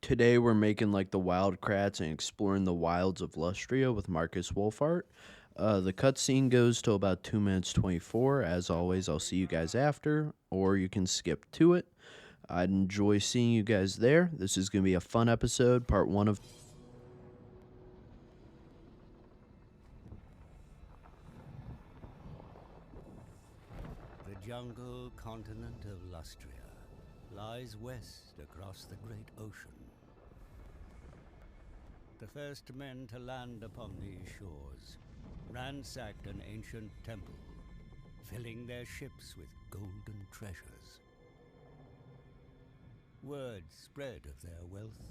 Today we're making like the wildcrats and exploring the wilds of Lustria with Markus Wolfhart. The cutscene goes to about 2 minutes 24. As always, I'll see you guys after, or you can skip to it. I'd enjoy seeing you guys there. This is going to be a fun episode, part one of. The jungle continent of Lustria lies west across the great ocean. The first men to land upon these shores ransacked an ancient temple, filling their ships with golden treasures. Word spread of their wealth,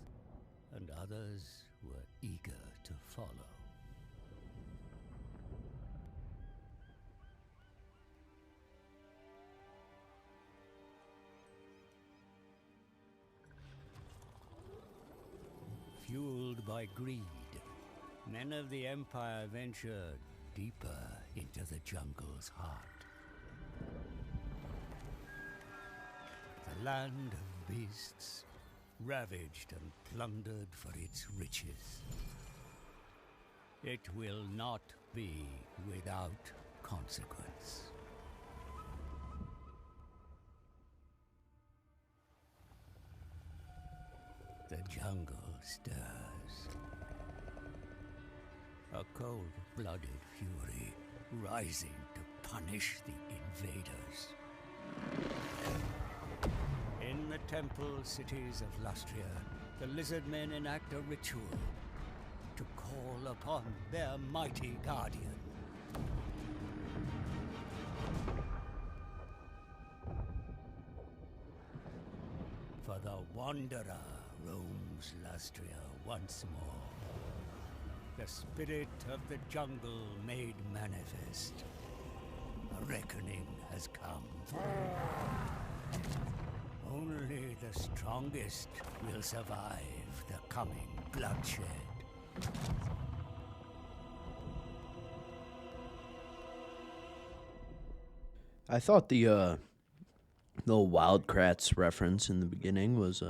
and others were eager to follow. Fueled by greed, men of the Empire ventured deeper into the jungle's heart. The land of beasts, ravaged and plundered for its riches. It will not be without consequence. The jungle stirs. A cold-blooded fury rising to punish the invaders. In the temple cities of Lustria, the lizard men enact a ritual to call upon their mighty guardian. For the Wanderer roams Lustria once more. The spirit of the jungle made manifest. A reckoning has come. Only the strongest will survive the coming bloodshed. I thought the Wildcrats reference in the beginning was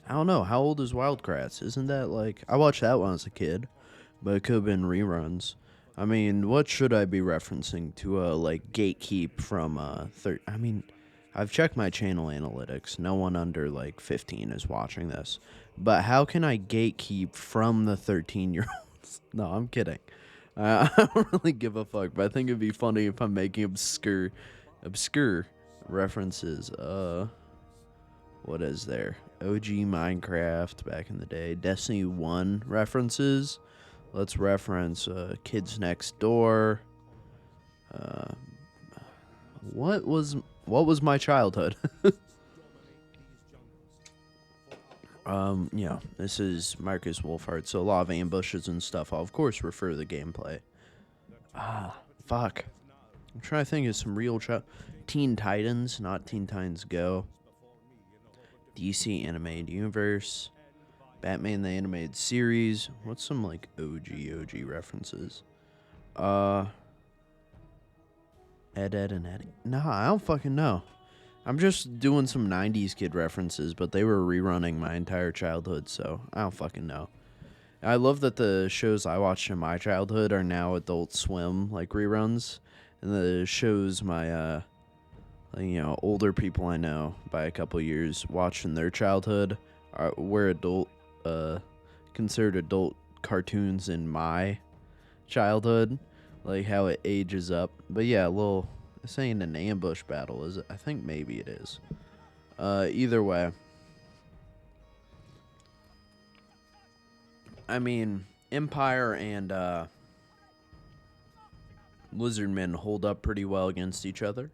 I don't know, how old is Wildcrats? Isn't that like, I watched that when I was a kid, but it could have been reruns. I mean, what should I be referencing to like Gatekeep from I've checked my channel analytics. No one under like 15 is watching this. But how can I gatekeep from the 13-year-olds? No, I'm kidding. I don't really give a fuck, but I think it'd be funny if I'm making obscure references. What is there? OG Minecraft back in the day. Destiny 1 references. Let's reference Kids Next Door. What was my childhood? This is Markus Wolfhart, so a lot of ambushes and stuff. I'll of course refer to the gameplay. Fuck. I'm trying to think of some real Teen Titans, not Teen Titans Go. DC Animated Universe. Batman the Animated Series. What's some like OG references? Ed, and Eddie. Nah, I don't fucking know. I'm just doing some 90s kid references, but they were rerunning my entire childhood, so I don't fucking know. I love that the shows I watched in my childhood are now Adult Swim, like reruns, and the shows my, older people I know by a couple years watching their childhood were considered adult cartoons in my childhood, like how it ages up. But yeah, this ain't an ambush battle, is it? I think maybe it is. Either way. I mean, Empire and Lizardmen hold up pretty well against each other.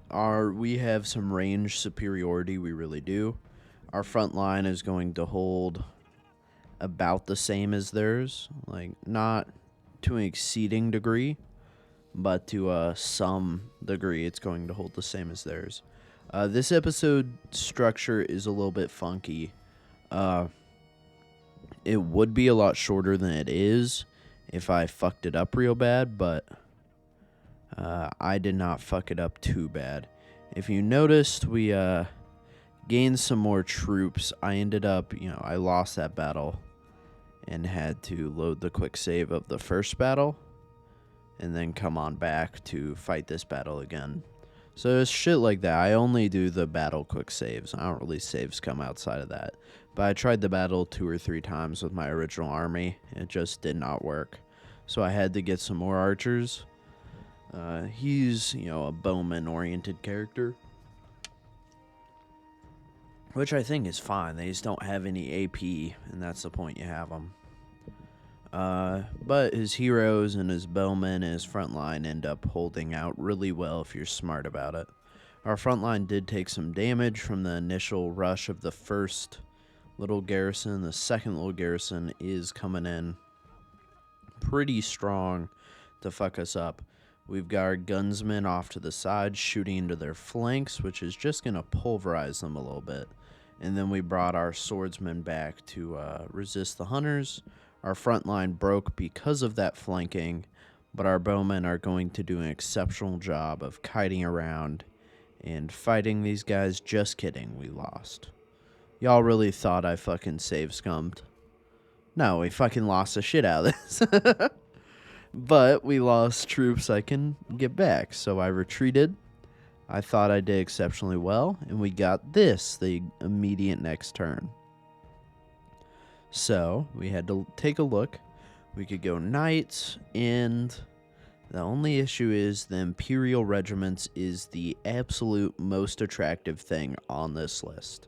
We have some range superiority, we really do. Our front line is going to hold about the same as theirs, like not to an exceeding degree, but to some degree it's going to hold the same as theirs. This episode structure is a little bit funky. It would be a lot shorter than it is if I fucked it up real bad, but I did not fuck it up too bad. If you noticed, we gained some more troops. I ended up, I lost that battle and had to load the quick save of the first battle and then come on back to fight this battle again. So it's shit like that. I only do the battle quick saves. I don't really saves come outside of that. But I tried the battle 2 or 3 times with my original army. It just did not work. So I had to get some more archers. He's, a bowman-oriented character, which I think is fine. They just don't have any AP, and that's the point you have them. But his heroes and his bowmen and his front line end up holding out really well if you're smart about it. Our front line did take some damage from the initial rush of the first little garrison. The second little garrison is coming in pretty strong to fuck us up. We've got our gunsmen off to the side shooting into their flanks, which is just going to pulverize them a little bit. And then we brought our swordsmen back to resist the hunters. Our front line broke because of that flanking, but our bowmen are going to do an exceptional job of kiting around and fighting these guys. Just kidding, we lost. Y'all really thought I fucking save scummed? No, we fucking lost the shit out of this. But we lost troops I can get back, so I retreated. I thought I did exceptionally well, and we got this the immediate next turn. So we had to take a look. We could go knights, and the only issue is the Imperial regiments is the absolute most attractive thing on this list.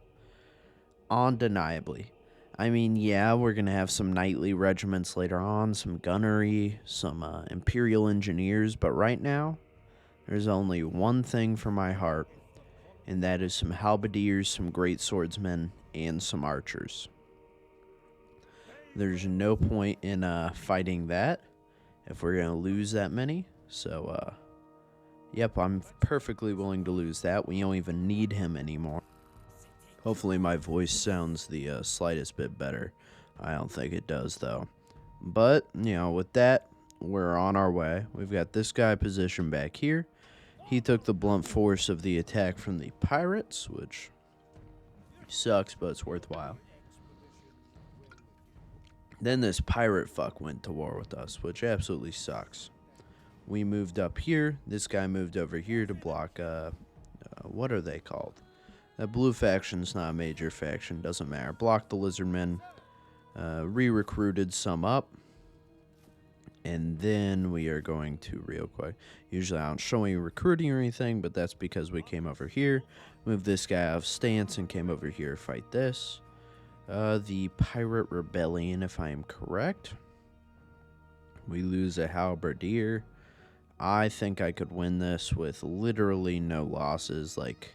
Undeniably. I mean, yeah, we're going to have some knightly regiments later on, some gunnery, some Imperial engineers, but right now, there's only one thing for my heart, and that is some halberdiers, some great swordsmen, and some archers. There's no point in fighting that if we're going to lose that many, so, yep, I'm perfectly willing to lose that. We don't even need him anymore. Hopefully my voice sounds the slightest bit better. I don't think it does, though. But, with that, we're on our way. We've got this guy positioned back here. He took the blunt force of the attack from the pirates, which sucks, but it's worthwhile. Then this pirate fuck went to war with us, which absolutely sucks. We moved up here. This guy moved over here to block, what are they called? That blue faction's not a major faction, doesn't matter. Blocked the lizardmen, re-recruited some up, and then we are going to, real quick, usually I don't show any recruiting or anything, but that's because we came over here, moved this guy out of stance, and came over here to fight this. The Pirate Rebellion, if I am correct. We lose a halberdier. I think I could win this with literally no losses, like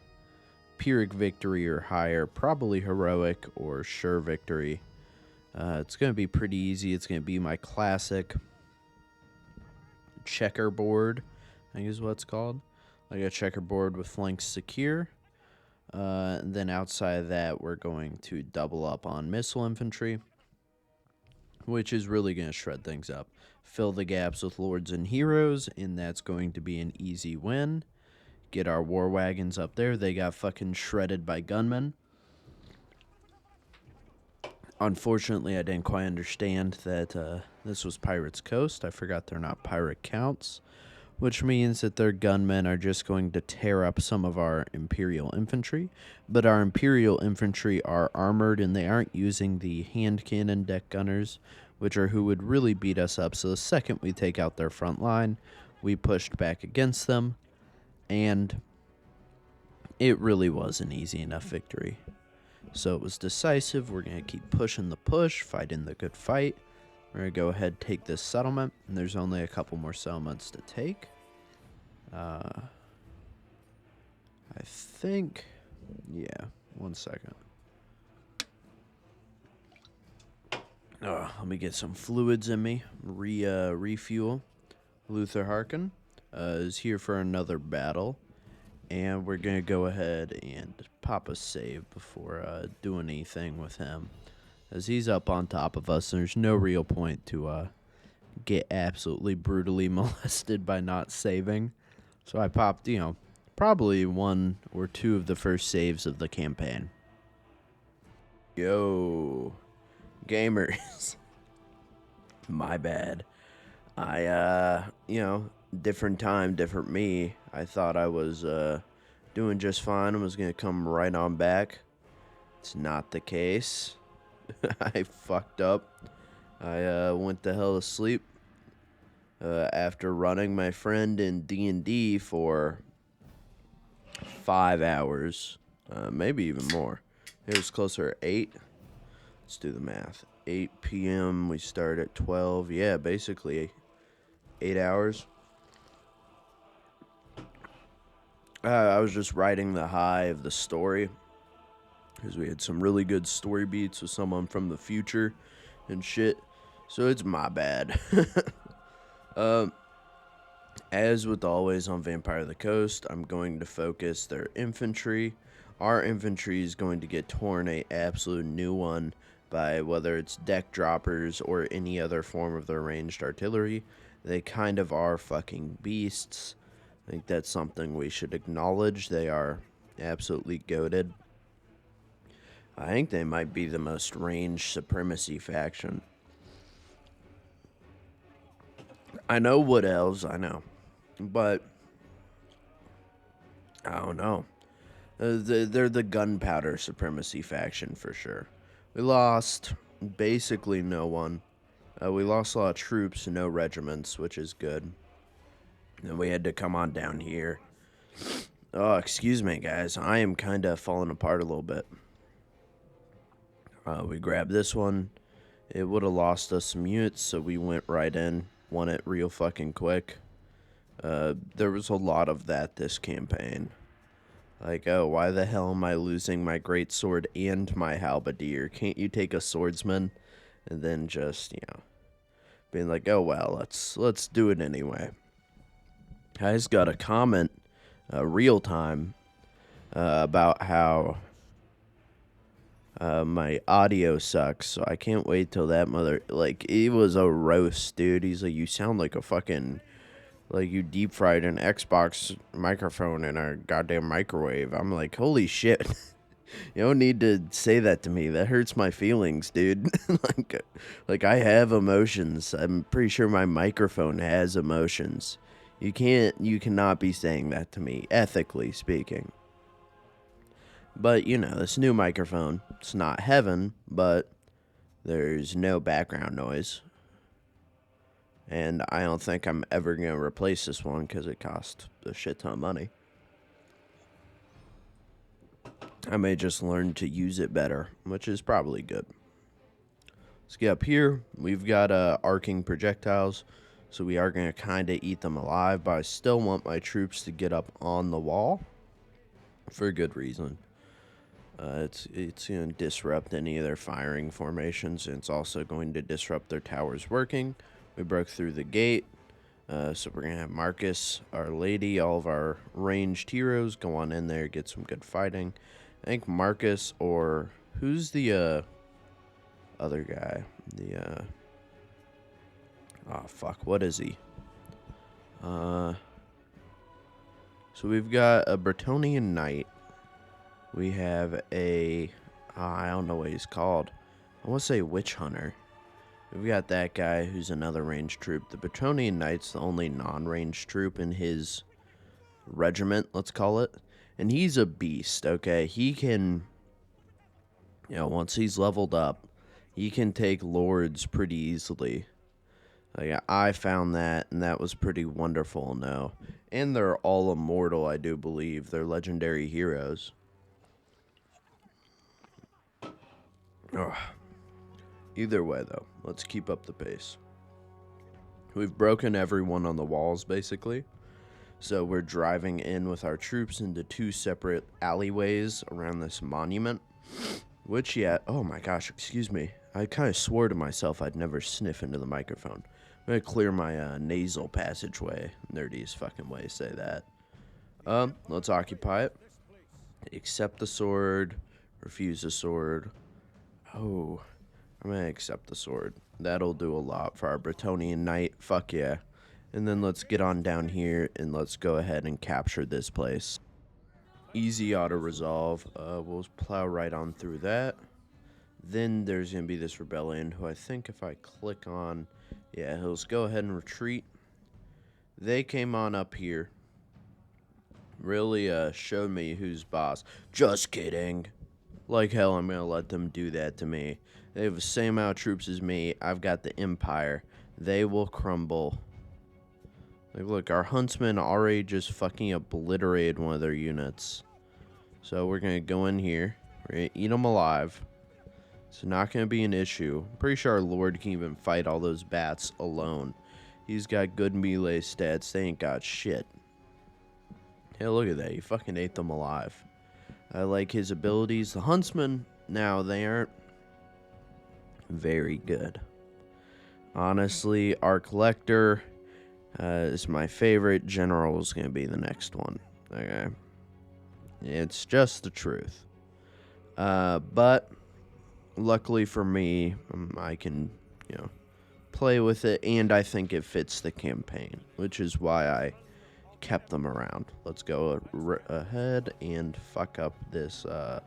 Pyrrhic victory or higher, probably heroic or sure victory. It's going to be pretty easy. It's going to be my classic checkerboard, I think is what it's called. Like a checkerboard with flanks secure. And then outside of that, we're going to double up on missile infantry, which is really going to shred things up. Fill the gaps with lords and heroes, and that's going to be an easy win. Get our war wagons up there. They got fucking shredded by gunmen. Unfortunately, I didn't quite understand that this was Pirates Coast. I forgot they're not pirate counts, which means that their gunmen are just going to tear up some of our Imperial infantry. But our Imperial infantry are armored, and they aren't using the hand cannon deck gunners, which are who would really beat us up. So the second we take out their front line, we pushed back against them. And it really was an easy enough victory. So it was decisive. We're going to keep pushing the push, fighting the good fight. We're going to go ahead and take this settlement. And there's only a couple more settlements to take. I think, yeah, 1 second. Let me get some fluids in me. Refuel. Luther Harkin is here for another battle, and we're going to go ahead and pop a save before doing anything with him, as he's up on top of us, and there's no real point to get absolutely brutally molested by not saving. So I popped, Probably one or two of the first saves of the campaign. Yo, gamers. My bad. Different time, different me. I thought I was, doing just fine and was gonna come right on back. It's not the case. I fucked up. I, went the hell to sleep, after running my friend in D&D for 5 hours, maybe even more. It was closer to 8. Let's do the math. 8 p.m. We start at 12. Yeah, basically 8 hours. I was just riding the high of the story because we had some really good story beats with someone from the future and shit. So it's my bad. As with always on Vampire of the Coast, I'm going to focus their infantry. Our infantry is going to get torn a absolute new one by whether it's deck droppers or any other form of their ranged artillery. They kind of are fucking beasts. I think that's something we should acknowledge. They are absolutely goated. I think they might be the most ranged supremacy faction. I know Wood Elves, I know. But I don't know. They're the gunpowder supremacy faction for sure. We lost basically no one. We lost a lot of troops, no regiments, which is good. And we had to come on down here. Oh, excuse me, guys. I am kind of falling apart a little bit. We grabbed this one. It would have lost us some units, so we went right in. Won it real fucking quick. There was a lot of that this campaign. Like, oh, why the hell am I losing my greatsword and my halberdier? Can't you take a swordsman? And then just, being like, oh, well, let's do it anyway. I just got a comment, real time, about how my audio sucks, so I can't wait till that it was a roast, dude. He's like, you sound like a fucking... like you deep fried an Xbox microphone in a goddamn microwave. I'm like, holy shit. You don't need to say that to me. That hurts my feelings, dude. like I have emotions. I'm pretty sure my microphone has emotions. You cannot be saying that to me, ethically speaking. But, this new microphone, it's not heaven, but there's no background noise. And I don't think I'm ever going to replace this one because it cost a shit ton of money. I may just learn to use it better, which is probably good. Let's get up here. We've got arcing projectiles, so we are going to kind of eat them alive, but I still want my troops to get up on the wall for a good reason. It's going to disrupt any of their firing formations, and it's also going to disrupt their towers working. We broke through the gate, so we're going to have Markus, Our Lady, all of our ranged heroes go on in there, get some good fighting. I think Markus or... who's the other guy? Oh, fuck, what is he? So we've got a Bretonnian Knight. We have I don't know what he's called. I want to say Witch Hunter. We've got that guy who's another ranged troop. The Bretonnian Knight's the only non-ranged troop in his regiment, let's call it. And he's a beast, okay? He can, once he's leveled up, he can take lords pretty easily. Like, I found that, and that was pretty wonderful, no. And they're all immortal, I do believe. They're legendary heroes. Ugh. Either way, though, let's keep up the pace. We've broken everyone on the walls, basically. So we're driving in with our troops into 2 separate alleyways around this monument. Which, oh my gosh, excuse me. I kind of swore to myself I'd never sniff into the microphone. I'm going to clear my nasal passageway. Nerdiest fucking way to say that. Let's occupy it. Accept the sword. Refuse the sword. Oh... I'm going to accept the sword. That'll do a lot for our Bretonnian Knight. Fuck yeah. And then let's get on down here and let's go ahead and capture this place. Easy auto-resolve. We'll plow right on through that. Then there's going to be this rebellion who I think if I click on... Yeah, he'll go ahead and retreat. They came on up here. Really showed me who's boss. Just kidding. Like hell, I'm going to let them do that to me. They have the same amount of troops as me. I've got the Empire. They will crumble. Like, look, our huntsman already just fucking obliterated one of their units. So we're going to go in here. We're going to eat them alive. It's not going to be an issue. I'm pretty sure our lord can even fight all those bats alone. He's got good melee stats. They ain't got shit. Hey, look at that. He fucking ate them alive. I like his abilities. The huntsman, now, they aren't very good. Honestly, our collector is my favorite. General is going to be the next one. Okay. It's just the truth. But luckily for me, I can, play with it, and I think it fits the campaign, which is why I kept them around. Let's go ahead and fuck up this, that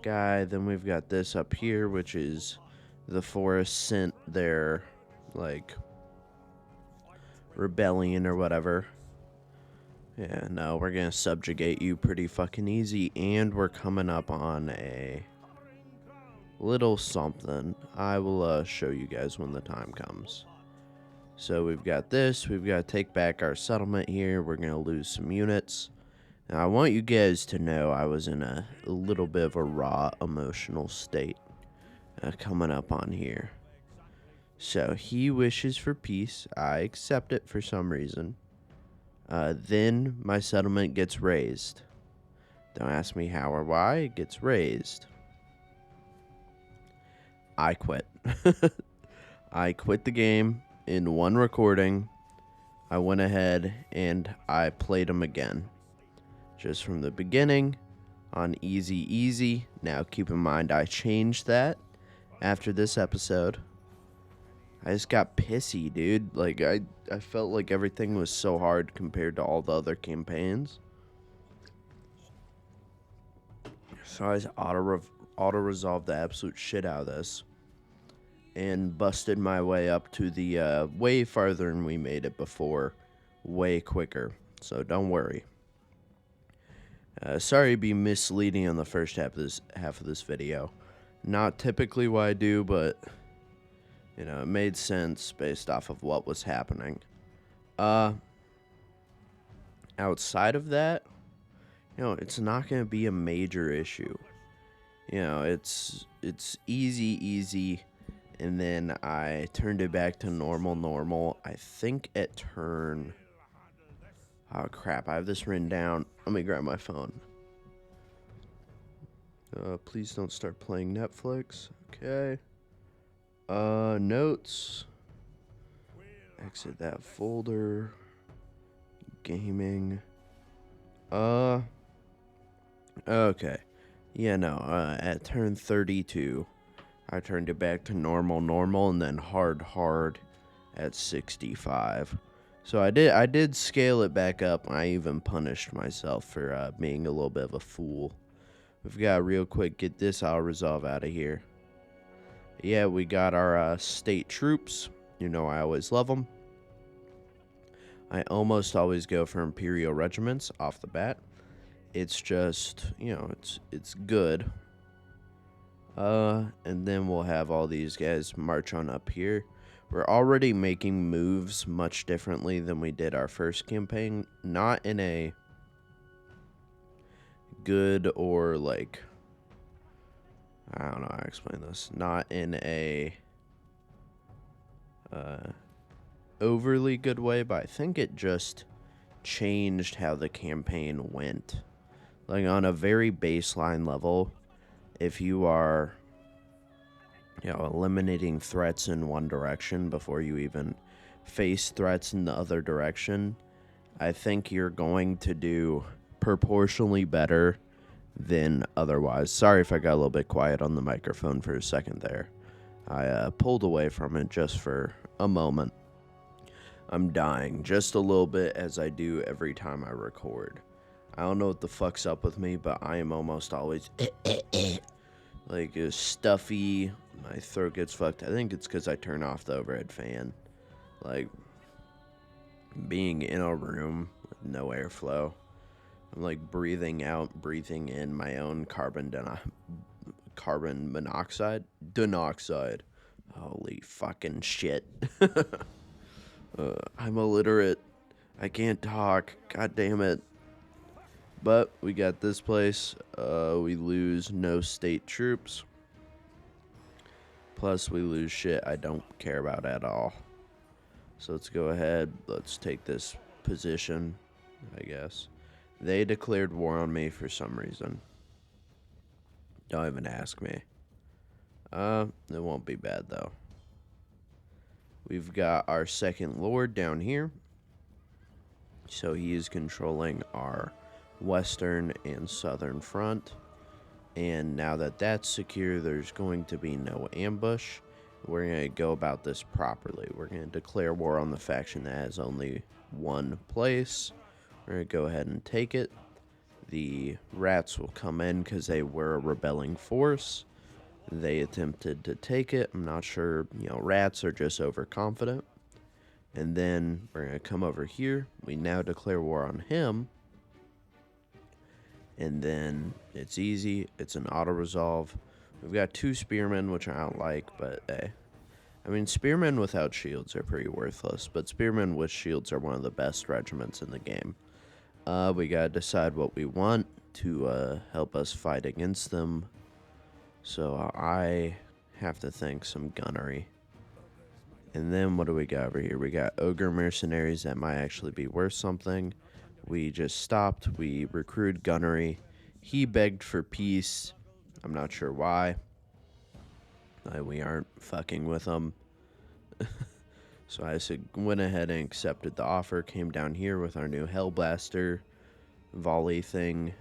guy. Then we've got this up here, which is the forest sent their, rebellion or whatever. Yeah, no, we're gonna subjugate you pretty fucking easy, and we're coming up on a little something. I will show you guys when the time comes. So we've got this. We've got to take back our settlement here. We're gonna lose some units. Now, I want you guys to know I was in a little bit of a raw emotional state coming up on here. So he wishes for peace. I accept it for some reason. Then my settlement gets raised. Don't ask me how or why. It gets raised. I quit. I quit the game in one recording. I went ahead and I played them again. Just from the beginning on easy. Now keep in mind I changed that after this episode. I just got pissy, dude. Like, I felt like everything was so hard compared to all the other campaigns. So I just auto-resolved the absolute shit out of this. And busted my way up to the way farther than we made it before. Way quicker. So don't worry. Sorry to be misleading on the first half of this video. Not typically what I do, but... it made sense based off of what was happening. Outside of that, it's not going to be a major issue. It's easy, and then I turned it back to normal. I think at turn... Oh, crap, I have this written down. Let me grab my phone. Please don't start playing Netflix. Okay. Notes. Exit that folder. Gaming. Okay. Yeah, no, at turn 32, I turned it back to normal, and then hard at 65. So I did scale it back up. I even punished myself for being a little bit of a fool. We've got to real quick get this auto-resolve out of here. Yeah, we got our state troops. I always love them. I almost always go for Imperial regiments off the bat. It's just, it's good. And then we'll have all these guys march on up here. We're already making moves much differently than we did our first campaign. Not in a good or, I don't know how to explain this. Not in a overly good way, but I think it just changed how the campaign went. On a very baseline level, if you are... eliminating threats in one direction before you even face threats in the other direction, I think you're going to do proportionally better than otherwise. Sorry if I got a little bit quiet on the microphone for a second there. I pulled away from it just for a moment. I'm dying just a little bit, as I do every time I record. I don't know what the fuck's up with me, but I am almost always like stuffy. My throat gets fucked. I think it's because I turn off the overhead fan. Like, being in a room with no airflow, I'm like breathing out, breathing in my own carbon monoxide. Dioxide. Holy fucking shit. I'm illiterate. I can't talk. God damn it. But we got this place. We lose no state troops. Plus, we lose shit I don't care about at all. So let's go ahead. Let's take this position, I guess. They declared war on me for some reason. Don't even ask me. It won't be bad, though. We've got our second lord down here. So he is controlling our western and southern front. And now that that's secure, there's going to be no ambush. We're going to go about this properly. We're going to declare war on the faction that has only one place. We're going to go ahead and take it. The rats will come in because they were a rebelling force. They attempted to take it. I'm not sure, rats are just overconfident. And then we're going to come over here. We now declare war on him. And then it's easy. It's an auto-resolve. We've got 2 spearmen, which I don't like, but hey. I mean, spearmen without shields are pretty worthless, but spearmen with shields are one of the best regiments in the game. We gotta decide what we want to help us fight against them. So I have to think some gunnery. And then what do we got over here? We got ogre mercenaries that might actually be worth something. We just stopped. We recruited gunnery. He begged for peace. I'm not sure why. We aren't fucking with him. So I went ahead and accepted the offer. Came down here with our new Hellblaster volley thing.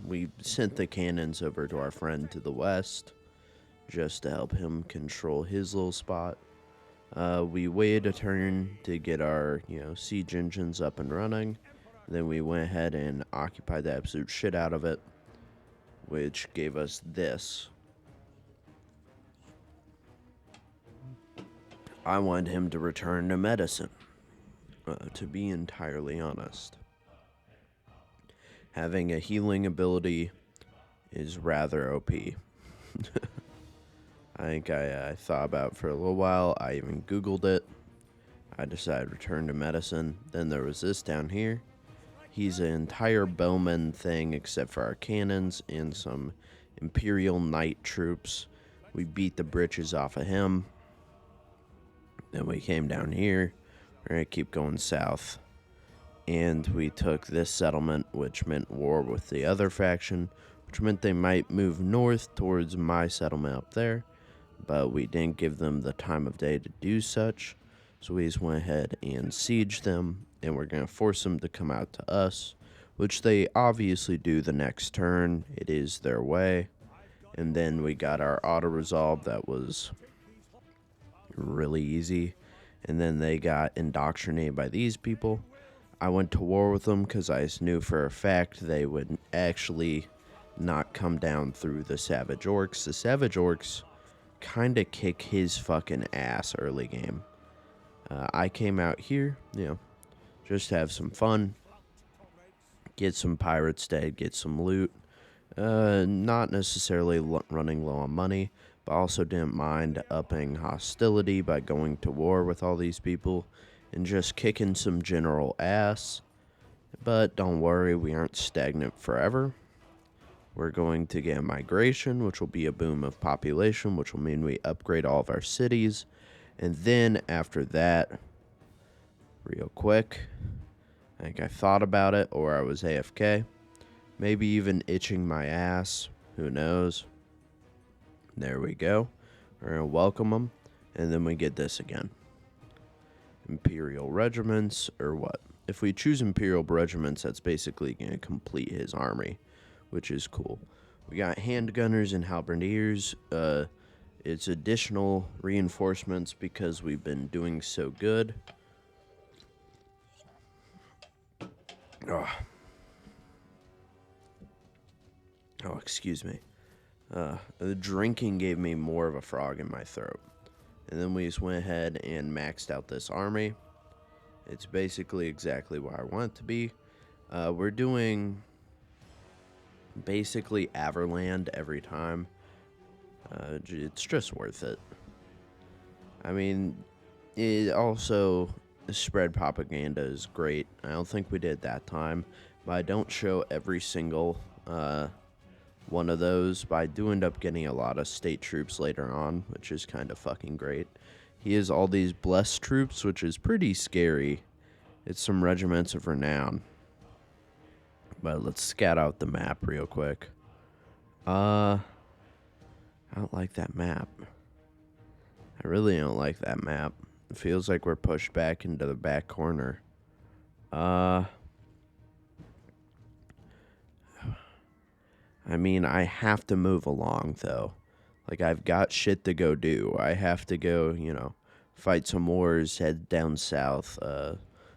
We sent the cannons over to our friend to the west just to help him control his little spot. We waited a turn to get our, siege engines up and running. Then we went ahead and occupied the absolute shit out of it, which gave us this. I wanted him to return to medicine, to be entirely honest. Having a healing ability is rather OP. I think I thought about it for a little while. I even Googled it. I decided return to medicine. Then there was this down here. He's an entire bowman thing except for our cannons and some Imperial Knight troops. We beat the britches off of him. Then we came down here. We're going to keep going south. And we took this settlement, which meant war with the other faction, which meant they might move north towards my settlement up there. But we didn't give them the time of day to do such. So we just went ahead and sieged them. And we're going to force them to come out to us, which they obviously do the next turn. It is their way. And then we got our auto-resolve that was really easy. And then they got indoctrinated by these people. I went to war with them because I knew for a fact they would actually not come down through the Savage Orcs. The Savage Orcs kind of kick his fucking ass early game. I came out here, just to have some fun, get some pirates dead, get some loot. Not necessarily running low on money, but also didn't mind upping hostility by going to war with all these people and just kicking some general ass. But don't worry, we aren't stagnant forever. We're going to get migration, which will be a boom of population, which will mean we upgrade all of our cities. And then after that, real quick, I think I thought about it, or I was AFK. Maybe even itching my ass. Who knows? There we go. We're going to welcome them. And then we get this again. Imperial regiments, or what? If we choose Imperial regiments, that's basically going to complete his army, which is cool. We got handgunners and halberdiers. It's additional reinforcements because we've been doing so good. Oh, excuse me. The drinking gave me more of a frog in my throat. And then we just went ahead and maxed out this army. It's basically exactly what I want it to be. We're doing basically Averland every time. It's just worth it. I mean, it also, spread propaganda is great. I don't think we did that time, but I don't show every single one of those, but I do end up getting a lot of state troops later on, which is kind of fucking great. He has all these blessed troops, which is pretty scary. It's some regiments of renown. But let's scout out the map real quick. I don't like that map. I really don't like that map. It feels like we're pushed back into the back corner. I mean, I have to move along, though. Like, I've got shit to go do. I have to go, fight some wars, head down south,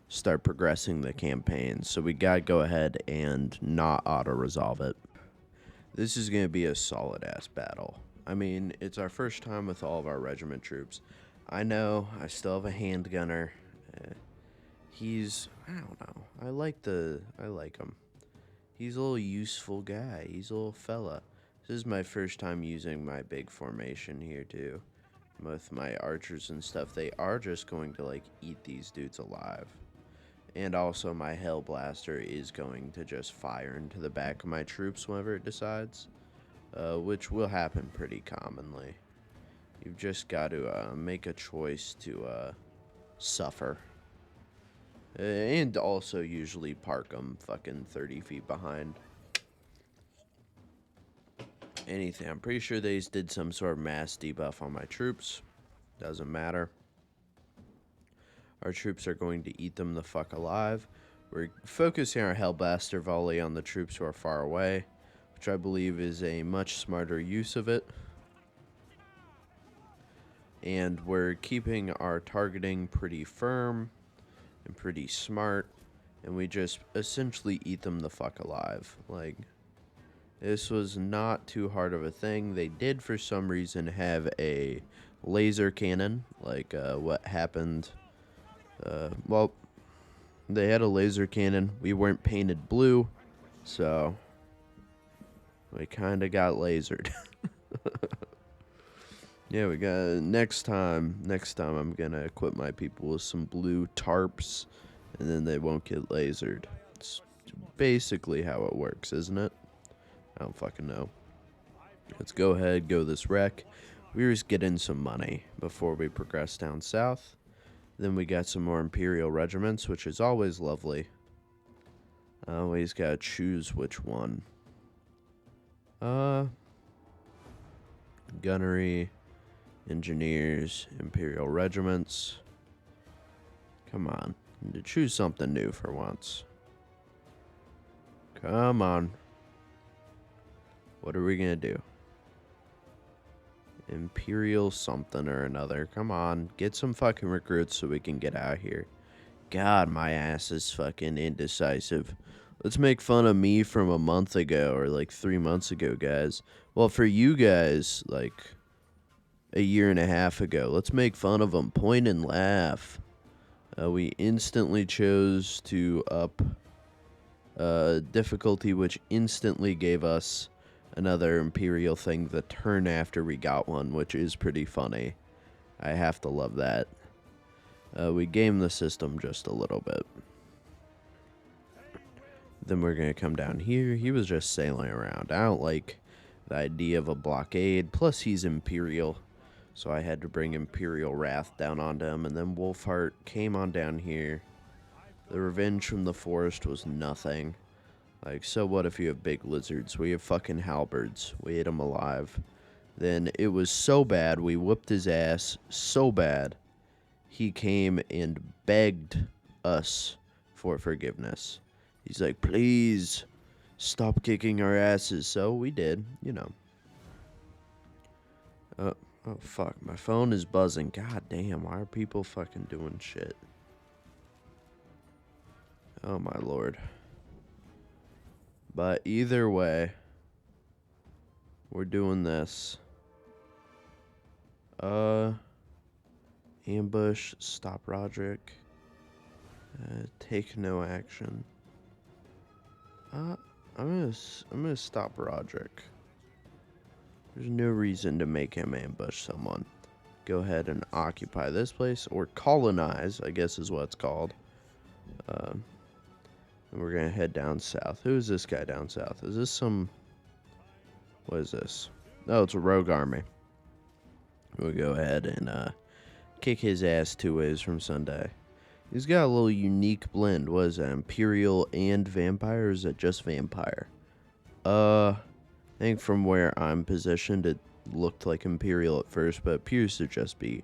start progressing the campaign. So we gotta go ahead and not auto-resolve it. This is gonna be a solid-ass battle. I mean, it's our first time with all of our regiment troops. I know, I still have a handgunner. I don't know. I like him. He's a little useful guy. He's a little fella. This is my first time using my big formation here, too. With my archers and stuff, they are just going to, eat these dudes alive. And also, my Hellblaster is going to just fire into the back of my troops whenever it decides. Which will happen pretty commonly. You've just got to make a choice to suffer. And also usually park them fucking 30 feet behind. Anything. I'm pretty sure they did some sort of mass debuff on my troops. Doesn't matter. Our troops are going to eat them the fuck alive. We're focusing our Hellblaster volley on the troops who are far away, which I believe is a much smarter use of it. And we're keeping our targeting pretty firm and pretty smart, and we just essentially eat them the fuck alive. This was not too hard of a thing. They did, for some reason, have a laser cannon, what happened. Well, they had a laser cannon. We weren't painted blue, so we kind of got lasered. Yeah, we got next time I'm gonna equip my people with some blue tarps, and then they won't get lasered. It's basically how it works, isn't it? I don't fucking know. Let's go ahead, go this wreck. We just get in some money before we progress down south. Then we got some more Imperial regiments, which is always lovely. We just gotta choose which one. Gunnery, Engineers, Imperial regiments. Come on, to choose something new for once. Come on. What are we gonna do? Imperial something or another. Come on, get some fucking recruits so we can get out of here. God, my ass is fucking indecisive. Let's make fun of me from a month ago or 3 months ago, guys. Well, for you guys, a year and a half ago. Let's make fun of them. Point and laugh. We instantly chose to up difficulty, which instantly gave us another Imperial thing the turn after we got one, which is pretty funny. I have to love that. We game the system just a little bit. Then we're going to come down here. He was just sailing around. I don't like the idea of a blockade. Plus, he's Imperial. So I had to bring Imperial Wrath down onto him. And then Wolfhart came on down here. The revenge from the forest was nothing. So what if you have big lizards? We have fucking halberds. We ate them alive. Then it was so bad, we whooped his ass so bad, he came and begged us for forgiveness. He's like, please, stop kicking our asses. So we did, Oh, fuck. My phone is buzzing. God damn, why are people fucking doing shit? Oh, my lord. But either way, we're doing this. Ambush, stop Roderick. Take no action. I'm gonna stop Roderick. There's no reason to make him ambush someone. Go ahead and occupy this place, or colonize, I guess is what it's called. And we're gonna head down south. Who is this guy down south? Is this some... What is this? Oh, it's a rogue army. We'll go ahead and kick his ass 2 ways from Sunday. He's got a little unique blend. What is that? Imperial and vampire? Or is it just vampire? I think from where I'm positioned, it looked like Imperial at first, but it appears to just be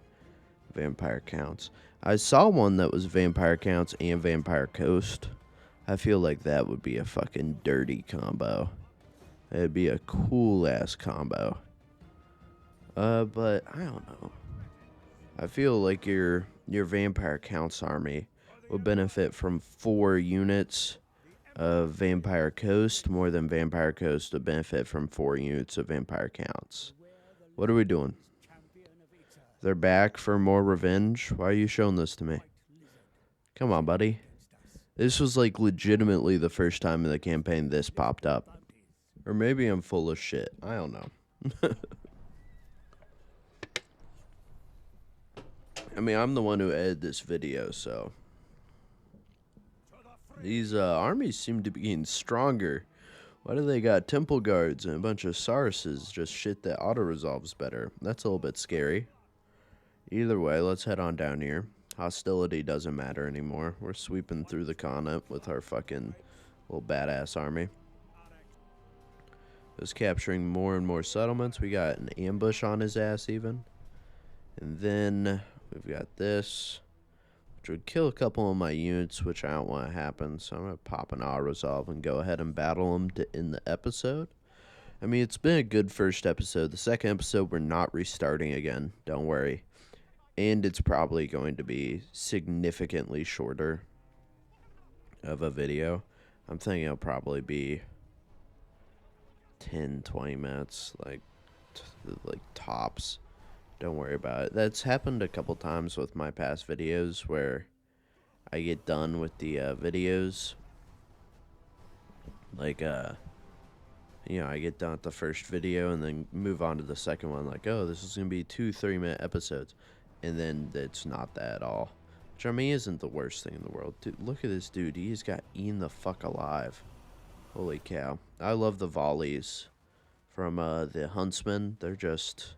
vampire counts. I saw one that was vampire counts and vampire coast. I feel like that would be a fucking dirty combo. It'd be a cool ass combo. But I don't know. I feel like your vampire counts army would benefit from 4 units of vampire coast more than vampire coast would benefit from 4 units of vampire counts. What are we doing? They're back for more revenge? Why are you showing this to me? Come on, buddy. This was like legitimately the first time in the campaign this popped up. Or maybe I'm full of shit. I don't know. I mean, I'm the one who edited this video, so... These armies seem to be getting stronger. Why do they got temple guards and a bunch of Sauruses? Just shit that auto-resolves better. That's a little bit scary. Either way, let's head on down here. Hostility doesn't matter anymore. We're sweeping through the continent with our fucking little badass army. Just capturing more and more settlements. We got an ambush on his ass even. And then we've got this, which would kill a couple of my units, which I don't want to happen. So I'm going to pop an auto-resolve and go ahead and battle them to end the episode. I mean, it's been a good first episode. The second episode, we're not restarting again. Don't worry. And it's probably going to be significantly shorter of a video. I'm thinking it'll probably be 10, 20 minutes, like tops. Don't worry about it. That's happened a couple times with my past videos where I get done with the videos. Like, you know, I get done with the first video and then move on to the second one. Like, oh, this is going to be 2 3-minute episodes. And then it's not that at all. Which, I mean, isn't the worst thing in the world. Dude, look at this dude. He's got eaten the fuck alive. Holy cow. I love the volleys from the huntsmen. They're just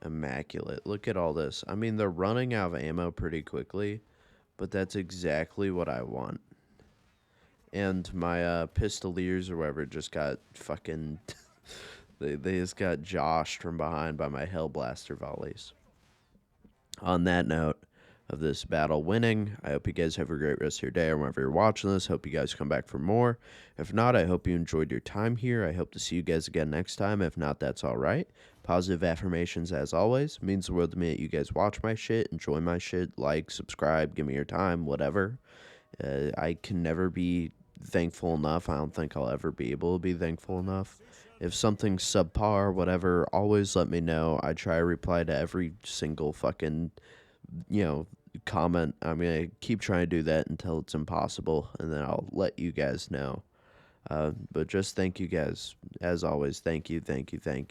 immaculate. Look at all this. I mean, they're running out of ammo pretty quickly, but that's exactly what I want. And my pistoliers or whatever just got fucking... they just got joshed from behind by my Hellblaster volleys. On that note of this battle winning, I hope you guys have a great rest of your day or whenever you're watching this. Hope you guys come back for more. If not, I hope you enjoyed your time here. I hope to see you guys again next time. If not, that's all right. Positive affirmations, as always. It means the world to me that you guys watch my shit, enjoy my shit, like, subscribe, give me your time, whatever. I can never be thankful enough. I don't think I'll ever be able to be thankful enough. If something's subpar, whatever, always let me know. I try to reply to every single fucking, you know, comment. I'm going to keep trying to do that until it's impossible, and then I'll let you guys know. But just thank you guys. As always, thank you, thank you, thank you.